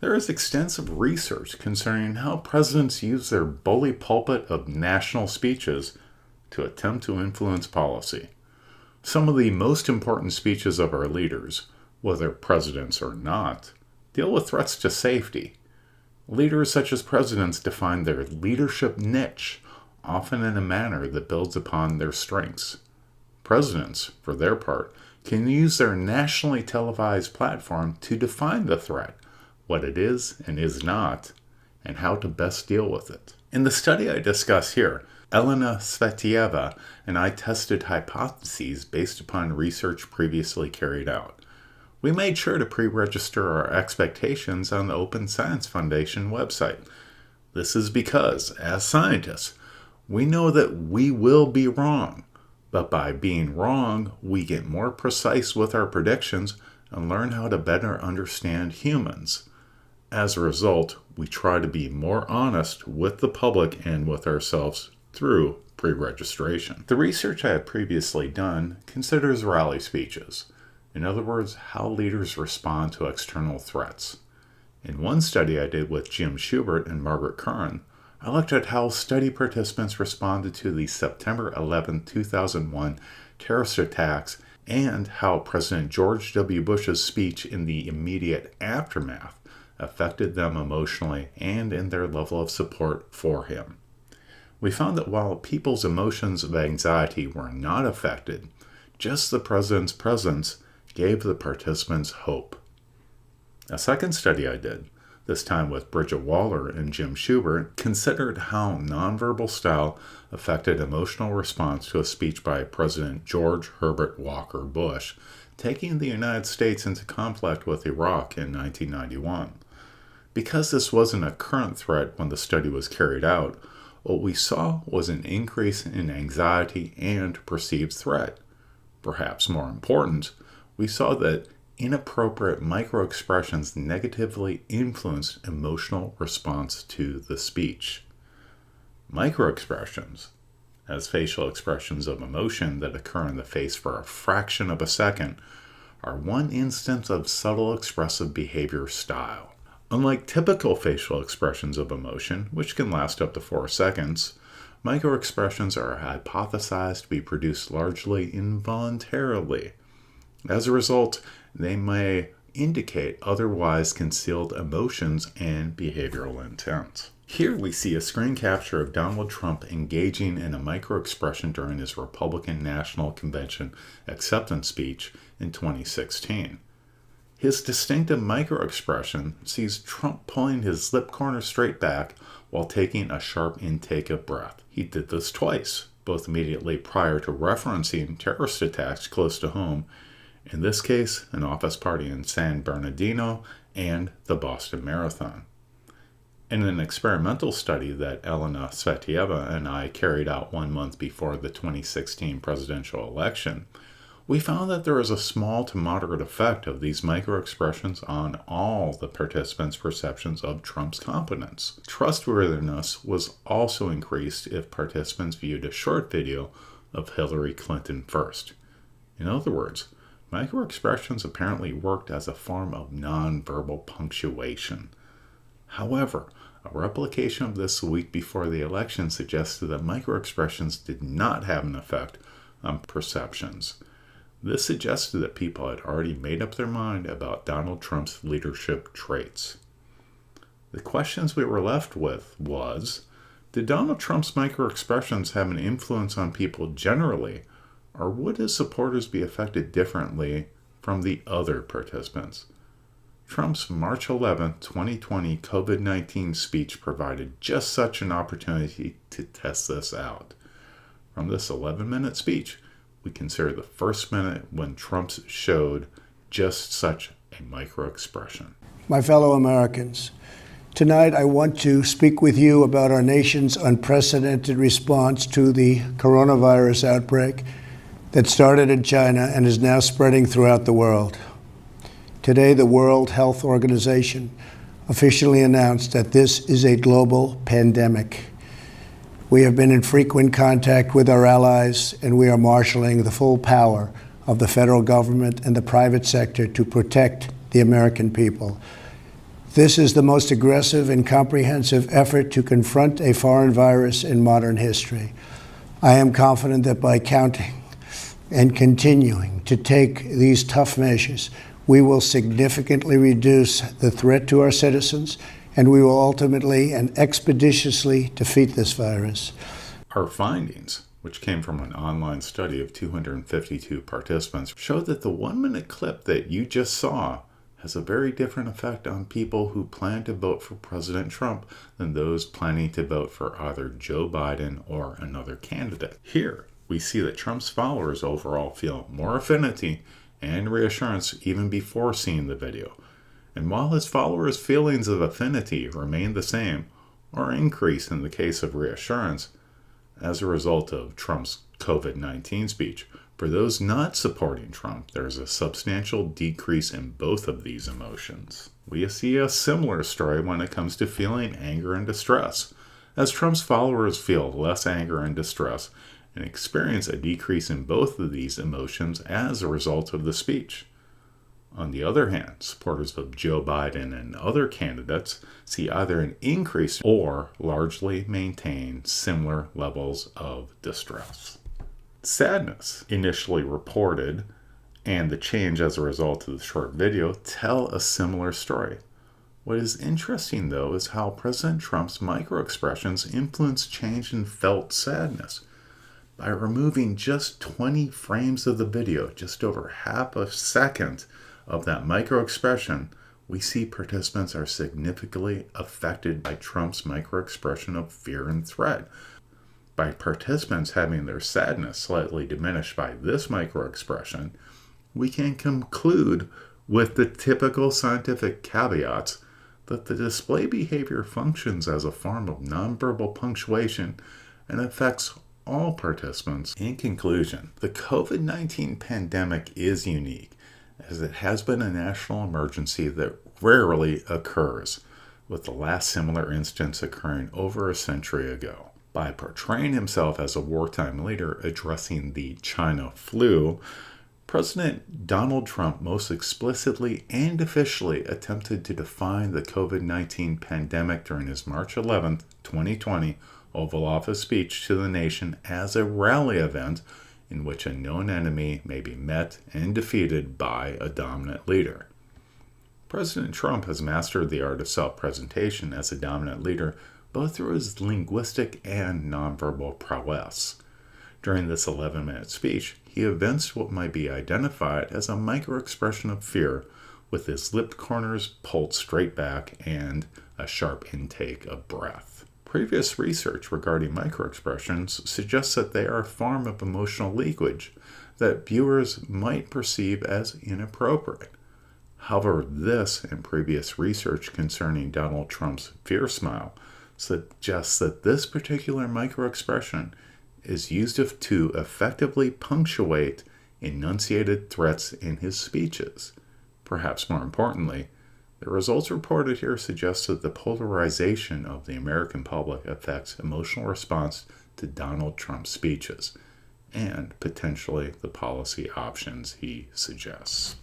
There is extensive research concerning how presidents use their bully pulpit of national speeches to attempt to influence policy. Some of the most important speeches of our leaders, whether presidents or not, deal with threats to safety. Leaders such as presidents define their leadership niche, often in a manner that builds upon their strengths. Presidents, for their part, can use their nationally televised platform to define the threat, what it is and is not, and how to best deal with it. In the study I discuss here, Elena Svetieva and I tested hypotheses based upon research previously carried out. We made sure to pre-register our expectations on the Open Science Foundation website. This is because, as scientists, we know that we will be wrong, but by being wrong, we get more precise with our predictions and learn how to better understand humans. As a result, we try to be more honest with the public and with ourselves through pre-registration. The research I had previously done considers rally speeches. In other words, how leaders respond to external threats. In one study I did with Jim Schubert and Margaret Curran, I looked at how study participants responded to the September 11, 2001 terrorist attacks and how President George W. Bush's speech in the immediate aftermath affected them emotionally and in their level of support for him. We found that while people's emotions of anxiety were not affected, just the president's presence gave the participants hope. A second study I did, this time with Bridget Waller and Jim Schubert, considered how nonverbal style affected emotional response to a speech by President George Herbert Walker Bush, taking the United States into conflict with Iraq in 1991. Because this wasn't a current threat when the study was carried out, what we saw was an increase in anxiety and perceived threat. Perhaps more important, we saw that inappropriate microexpressions negatively influenced emotional response to the speech. Microexpressions, as facial expressions of emotion that occur in the face for a fraction of a second, are one instance of subtle expressive behavior style. Unlike typical facial expressions of emotion, which can last up to 4 seconds, microexpressions are hypothesized to be produced largely involuntarily. As a result, they may indicate otherwise concealed emotions and behavioral intent. Here we see a screen capture of Donald Trump engaging in a microexpression during his Republican National Convention acceptance speech in 2016. His distinctive microexpression sees Trump pulling his lip corner straight back while taking a sharp intake of breath. He did this twice, both immediately prior to referencing terrorist attacks close to home, in this case, an office party in San Bernardino and the Boston Marathon. In an experimental study that Elena Svetieva and I carried out 1 month before the 2016 presidential election, we found that there is a small to moderate effect of these microexpressions on all the participants' perceptions of Trump's competence. Trustworthiness was also increased if participants viewed a short video of Hillary Clinton first. In other words, microexpressions apparently worked as a form of nonverbal punctuation. However, a replication of this a week before the election suggested that microexpressions did not have an effect on perceptions. This suggested that people had already made up their mind about Donald Trump's leadership traits. The questions we were left with was, did Donald Trump's microexpressions have an influence on people generally, or would his supporters be affected differently from the other participants? Trump's March 11, 2020 COVID-19 speech provided just such an opportunity to test this out. From this 11-minute speech, we consider the first minute when Trump showed just such a microexpression. My fellow Americans, tonight I want to speak with you about our nation's unprecedented response to the coronavirus outbreak that started in China and is now spreading throughout the world. Today, the World Health Organization officially announced that this is a global pandemic. We have been in frequent contact with our allies, and we are marshaling the full power of the federal government and the private sector to protect the American people. This is the most aggressive and comprehensive effort to confront a foreign virus in modern history. I am confident that by counting and continuing to take these tough measures, we will significantly reduce the threat to our citizens, and we will ultimately and expeditiously defeat this virus. Our findings, which came from an online study of 252 participants, showed that the 1-minute clip that you just saw has a very different effect on people who plan to vote for President Trump than those planning to vote for either Joe Biden or another candidate. Here, we see that Trump's followers overall feel more affinity and reassurance even before seeing the video. And while his followers' feelings of affinity remain the same, or increase in the case of reassurance, as a result of Trump's COVID-19 speech, for those not supporting Trump, there's a substantial decrease in both of these emotions. We see a similar story when it comes to feeling anger and distress, as Trump's followers feel less anger and distress and experience a decrease in both of these emotions as a result of the speech. On the other hand, supporters of Joe Biden and other candidates see either an increase or largely maintain similar levels of distress. Sadness, initially reported, and the change as a result of the short video tell a similar story. What is interesting, though, is how President Trump's microexpressions influence change in felt sadness. By removing just 20 frames of the video, just over half a second of that microexpression, we see participants are significantly affected by Trump's microexpression of fear and threat. By participants having their sadness slightly diminished by this microexpression, we can conclude with the typical scientific caveats that the display behavior functions as a form of nonverbal punctuation and affects all participants. In conclusion, the COVID-19 pandemic is unique, as it has been a national emergency that rarely occurs, with the last similar instance occurring over a century ago. By portraying himself as a wartime leader addressing the China flu, President Donald Trump most explicitly and officially attempted to define the COVID-19 pandemic during his March 11, 2020 Oval Office speech to the nation as a rally event in which a known enemy may be met and defeated by a dominant leader. President Trump has mastered the art of self-presentation as a dominant leader both through his linguistic and nonverbal prowess. During this 11-minute speech, he evinced what might be identified as a microexpression of fear, with his lip corners pulled straight back and a sharp intake of breath. Previous research regarding microexpressions suggests that they are a form of emotional language that viewers might perceive as inappropriate. However, this and previous research concerning Donald Trump's fear smile suggests that this particular microexpression is used to effectively punctuate enunciated threats in his speeches. Perhaps more importantly, the results reported here suggest that the polarization of the American public affects emotional response to Donald Trump's speeches and potentially the policy options he suggests.